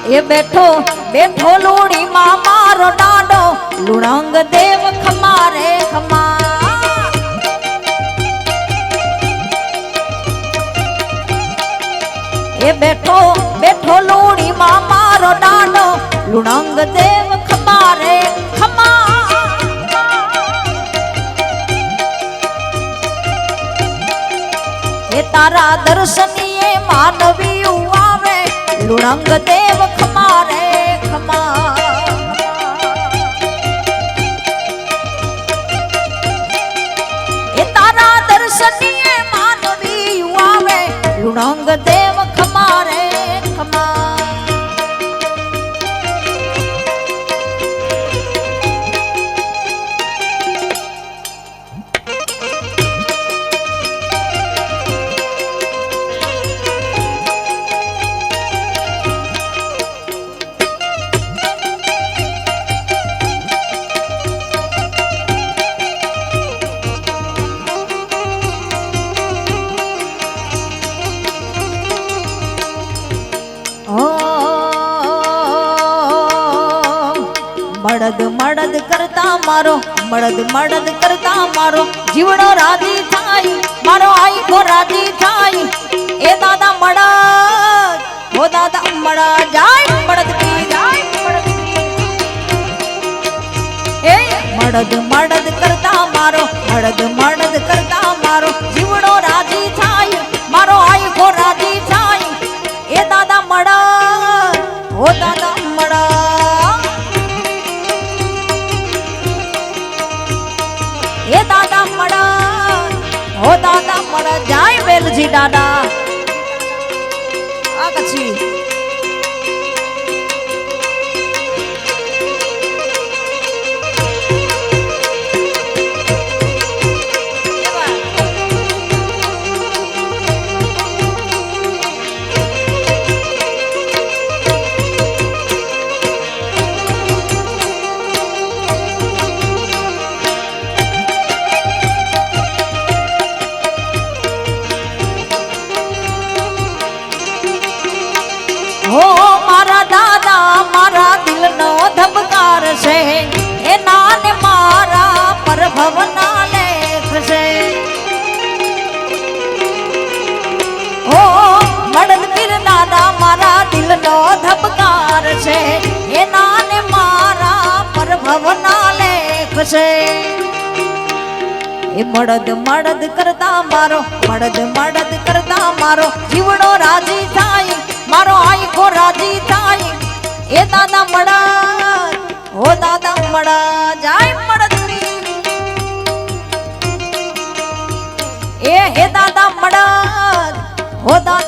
એ બેઠો બેઠો લોડી માં મારો ડાડો લુણંગ દેવ ખમારે ખમા એ બેઠો બેઠો લોડી માં મારો ડાડો લુણંગ દેવ ખમારે ખમા એ તારા દર્શનીએ માનવી આવે લુણંગ દેવ ખમારે ખમા એ તારા દર્શનીએ માનવી આવે લુણંગ દેવ ખમારે ખમા મળદ મળદ કરતા મારો મળદ મળદ કરતા મારો જીવડો રાજી થાય મારો આઈકો રાજી થાય એ દાદા મળદ ઓ દાદા મળદ જાય મળદ પી જાય એ મળદ મળદ કરતા મારો મળદ મળદ કરતા મારો જીવડો રાજી થાય મારો આઈકો રાજી થાય એ દાદા મળદ ઓ દાદા મળદ એ દાદા મળદ હો દાદા મળદ જાય વેલજી દાદા આ કછી હો મારા દાદા મારા દિલનો ધબકાર છે એ નાને મારા પરભવના લેખ છે હો મળદ પીર દાદા મારા દિલનો ધબકાર છે એ નાને મારા પરભવના લેખ છે એ મળદ મળદ કરતા મારો મળદ મળદ કરતા મારો જીવડો રાજી થાય મારો આઈકો રાજી થાય એ દાદા મળદ ઓ દાદા મળદ જાય મળદ એ દાદા મળદ ઓ દાદા